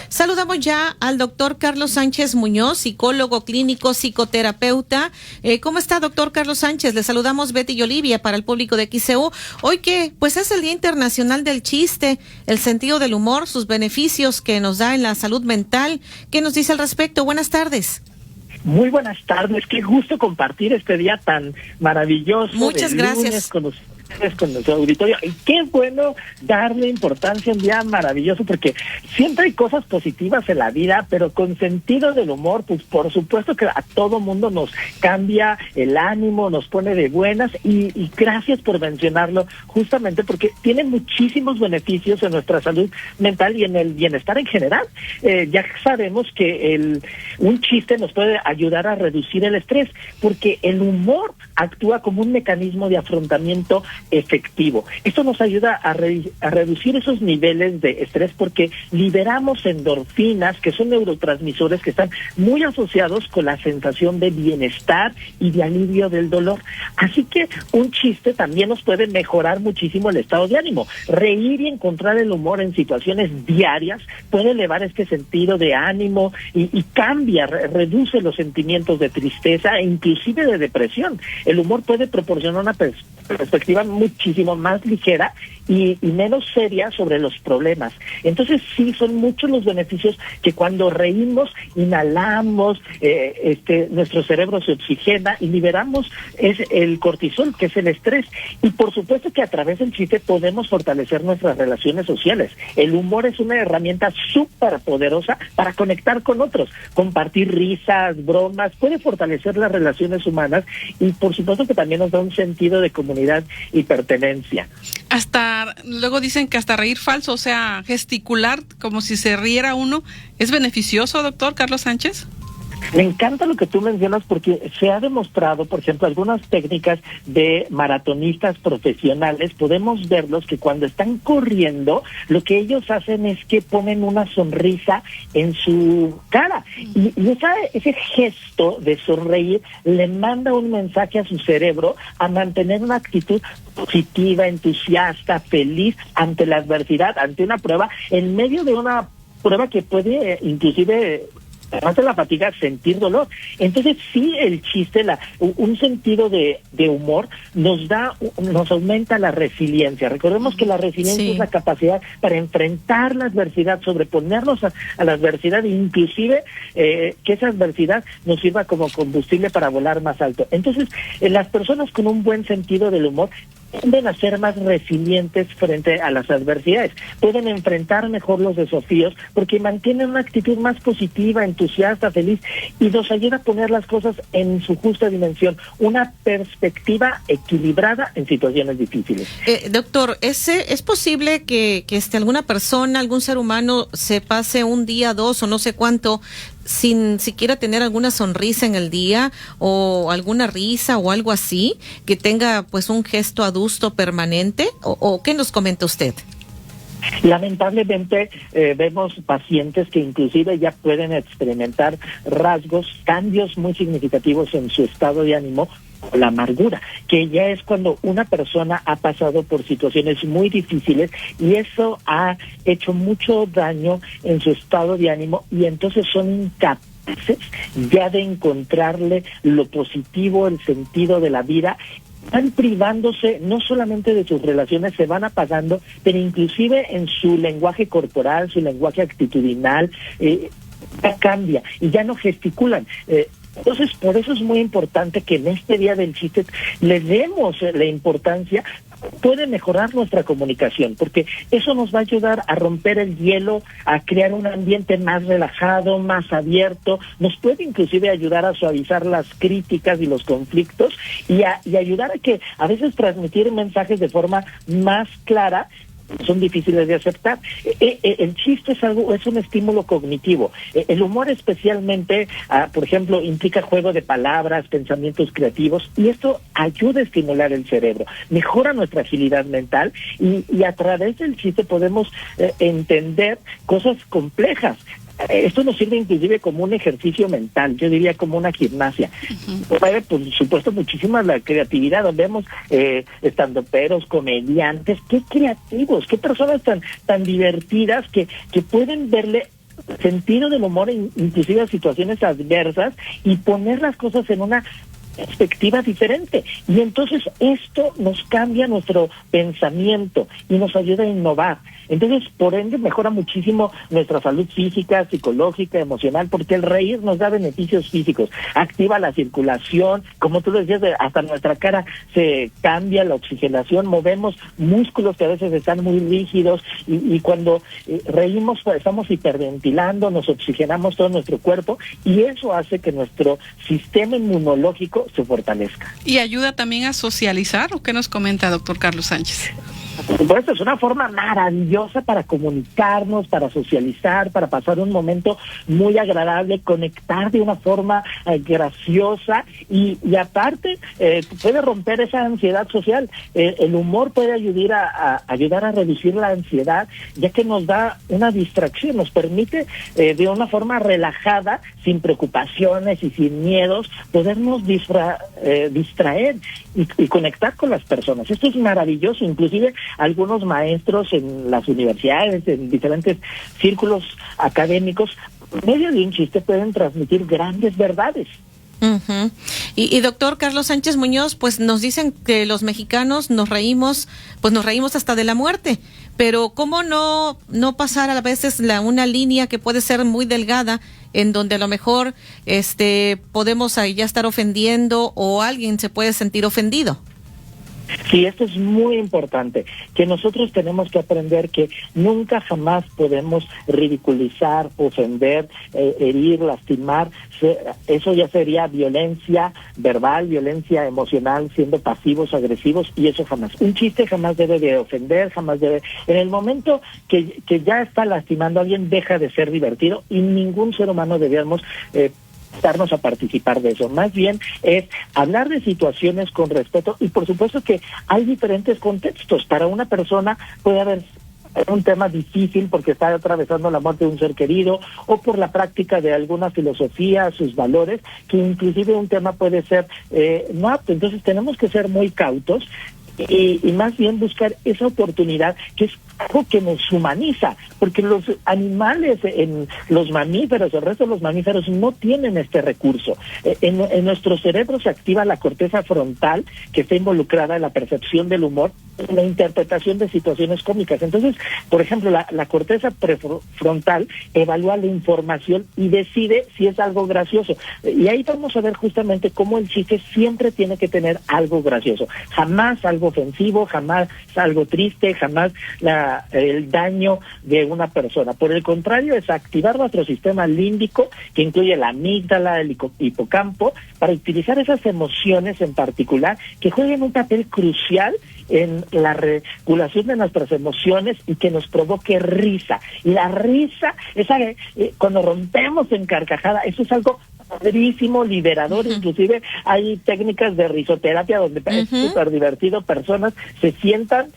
Saludamos ya al doctor Carlos Sánchez Muñoz, psicólogo clínico, psicoterapeuta. ¿Cómo está, doctor Carlos Sánchez? Le saludamos Betty y Olivia para el público de XCU. Hoy que pues es el Día Internacional del Chiste, el sentido del humor, sus beneficios que nos da en la salud mental. ¿Qué nos dice al respecto? Buenas tardes. Muy buenas tardes, qué gusto compartir este día tan maravilloso. Muchas gracias. Con nuestro auditorio, y qué bueno darle importancia a un día maravilloso, porque siempre hay cosas positivas en la vida, pero con sentido del humor, pues por supuesto que a todo mundo nos cambia el ánimo, nos pone de buenas, y gracias por mencionarlo, justamente porque tiene muchísimos beneficios en nuestra salud mental y en el bienestar en general. Ya sabemos que un chiste nos puede ayudar a reducir el estrés, porque el humor actúa como un mecanismo de afrontamiento efectivo. Esto nos ayuda a reducir esos niveles de estrés, porque liberamos endorfinas, que son neurotransmisores que están muy asociados con la sensación de bienestar y de alivio del dolor. Así que un chiste también nos puede mejorar muchísimo el estado de ánimo. Reír y encontrar el humor en situaciones diarias puede elevar este sentido de ánimo y cambia, reduce los sentimientos de tristeza e inclusive de depresión. El humor puede proporcionar una perspectiva muchísimo más ligera y menos seria sobre los problemas. Entonces sí, son muchos los beneficios, que cuando reímos, inhalamos, nuestro cerebro se oxigena y liberamos el cortisol, que es el estrés. Y por supuesto que a través del chiste podemos fortalecer nuestras relaciones sociales. El humor es una herramienta súper poderosa para conectar con otros, compartir risas, bromas, puede fortalecer las relaciones humanas, y por supuesto que también nos da un sentido de comunidad y pertenencia. Hasta luego dicen que hasta reír falso, o sea, gesticular como si se riera uno, ¿es beneficioso, doctor Carlos Sánchez? Me encanta lo que tú mencionas, porque se ha demostrado, por ejemplo, algunas técnicas de maratonistas profesionales, podemos verlos que cuando están corriendo, lo que ellos hacen es que ponen una sonrisa en su cara, y ese gesto de sonreír le manda un mensaje a su cerebro a mantener una actitud positiva, entusiasta, feliz ante la adversidad, ante una prueba, en medio de una prueba que puede inclusive, además de la fatiga, sentir dolor. Entonces sí, el chiste, un sentido de humor nos aumenta la resiliencia. Recordemos que la resiliencia es la capacidad para enfrentar la adversidad, sobreponernos a la adversidad, e inclusive que esa adversidad nos sirva como combustible para volar más alto. Entonces, las personas con un buen sentido del humor tienden a ser más resilientes frente a las adversidades, pueden enfrentar mejor los desafíos porque mantienen una actitud más positiva, entusiasta, feliz, y nos ayuda a poner las cosas en su justa dimensión, una perspectiva equilibrada en situaciones difíciles. Doctor, ¿es posible que alguna persona, algún ser humano se pase un día, dos o no sé cuánto sin siquiera tener alguna sonrisa en el día, o alguna risa o algo así, que tenga pues un gesto adusto permanente? ¿O qué nos comenta usted? Lamentablemente vemos pacientes que inclusive ya pueden experimentar cambios muy significativos en su estado de ánimo, la amargura, que ya es cuando una persona ha pasado por situaciones muy difíciles y eso ha hecho mucho daño en su estado de ánimo, y entonces son incapaces ya de encontrarle lo positivo, el sentido de la vida. Están privándose no solamente de sus relaciones, se van apagando, pero inclusive en su lenguaje corporal, su lenguaje actitudinal, ya cambia y ya no gesticulan. Entonces, por eso es muy importante que en este Día del Chiste le demos la importancia. Puede mejorar nuestra comunicación, porque eso nos va a ayudar a romper el hielo, a crear un ambiente más relajado, más abierto. Nos puede inclusive ayudar a suavizar las críticas y los conflictos, y ayudar a que a veces transmitir mensajes de forma más clara son difíciles de aceptar. El chiste es un estímulo cognitivo. El humor especialmente, por ejemplo, implica juego de palabras, pensamientos creativos, y esto ayuda a estimular el cerebro, mejora nuestra agilidad mental, y a través del chiste podemos entender cosas complejas. Esto nos sirve inclusive como un ejercicio mental, yo diría como una gimnasia. Por supuesto, muchísima la creatividad, donde vemos estandoperos, comediantes, qué creativos, qué personas tan divertidas que pueden verle sentido del humor, inclusive a situaciones adversas, y poner las cosas en una perspectiva diferente. Y entonces esto nos cambia nuestro pensamiento y nos ayuda a innovar. Entonces, por ende, mejora muchísimo nuestra salud física, psicológica, emocional, porque el reír nos da beneficios físicos, activa la circulación, como tú decías, hasta nuestra cara se cambia la oxigenación, movemos músculos que a veces están muy rígidos, y cuando reímos, pues, estamos hiperventilando, nos oxigenamos todo nuestro cuerpo, y eso hace que nuestro sistema inmunológico se fortalezca. ¿Y ayuda también a socializar? ¿O qué nos comenta, doctor Carlos Sánchez? Por supuesto, es una forma maravillosa para comunicarnos, para socializar, para pasar un momento muy agradable, conectar de una forma graciosa, y aparte puede romper esa ansiedad social. El humor puede ayudar a reducir la ansiedad, ya que nos da una distracción, nos permite de una forma relajada, sin preocupaciones y sin miedos, podernos distraer y conectar con las personas. Esto es maravilloso. Inclusive algunos maestros en las universidades, en diferentes círculos académicos, por medio de un chiste pueden transmitir grandes verdades. Uh-huh. Y doctor Carlos Sánchez Muñoz, pues nos dicen que los mexicanos nos reímos hasta de la muerte, pero ¿cómo no pasar a veces una línea que puede ser muy delgada, en donde a lo mejor podemos ahí ya estar ofendiendo, o alguien se puede sentir ofendido? Sí, esto es muy importante, que nosotros tenemos que aprender que nunca jamás podemos ridiculizar, ofender, herir, lastimar. Eso ya sería violencia verbal, violencia emocional, siendo pasivos, agresivos, y eso jamás. Un chiste jamás debe de ofender, jamás debe. En el momento que ya está lastimando a alguien, deja de ser divertido, y ningún ser humano debemos darnos a participar de eso. Más bien es hablar de situaciones con respeto, y por supuesto que hay diferentes contextos. Para una persona puede haber un tema difícil porque está atravesando la muerte de un ser querido, o por la práctica de alguna filosofía, sus valores, que inclusive un tema puede ser no apto. Entonces tenemos que ser muy cautos y más bien buscar esa oportunidad, que es algo que nos humaniza, porque los animales, los mamíferos, el resto de los mamíferos no tienen este recurso. En nuestro cerebro se activa la corteza frontal, que está involucrada en la percepción del humor, en la interpretación de situaciones cómicas. Entonces, por ejemplo, la corteza prefrontal evalúa la información y decide si es algo gracioso. Y ahí vamos a ver justamente cómo el chiste siempre tiene que tener algo gracioso, jamás algo ofensivo, jamás algo triste, jamás el daño de una persona. Por el contrario, es activar nuestro sistema límbico, que incluye la amígdala, el hipocampo, para utilizar esas emociones en particular que juegan un papel crucial en la regulación de nuestras emociones y que nos provoque risa. Y la risa, cuando rompemos en carcajada, eso es algo padrísimo, liberador. Uh-huh. Inclusive hay técnicas de risoterapia donde es súper divertido. Personas se sientan,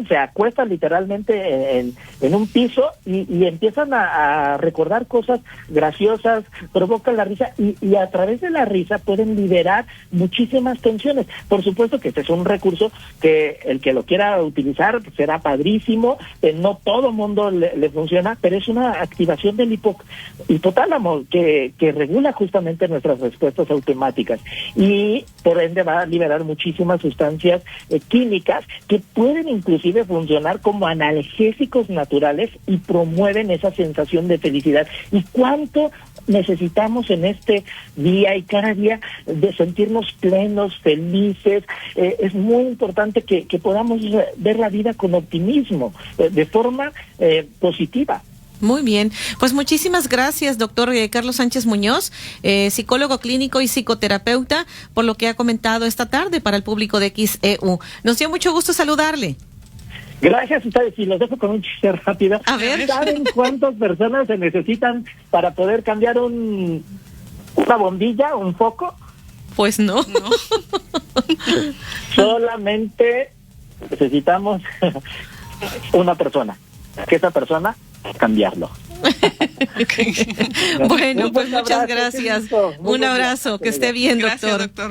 se acuestan literalmente en un piso y empiezan a recordar cosas graciosas, provocan la risa, y a través de la risa pueden liberar muchísimas tensiones. Por supuesto que este es un recurso que el que lo quiera utilizar será padrísimo. No todo mundo le funciona, pero es una activación del hipotálamo que regula justamente nuestras respuestas automáticas, y por ende va a liberar muchísimas sustancias químicas que pueden inclusive funcionar como analgésicos naturales y promueven esa sensación de felicidad. ¿Y cuánto necesitamos en este día y cada día de sentirnos plenos, felices? Es muy importante que podamos ver la vida con optimismo, de forma positiva. Muy bien, pues muchísimas gracias, doctor Carlos Sánchez Muñoz, psicólogo clínico y psicoterapeuta, por lo que ha comentado esta tarde para el público de XEU. Nos dio mucho gusto saludarle. Gracias a ustedes, y los dejo con un chiste rápido. A ver. ¿Saben cuántas personas se necesitan para poder cambiar una bombilla, un foco? Pues no. Solamente necesitamos una persona. Que esa persona cambiarlo. Bueno, pues muchas gracias. Un abrazo, que esté bien, doctor. Gracias, doctor.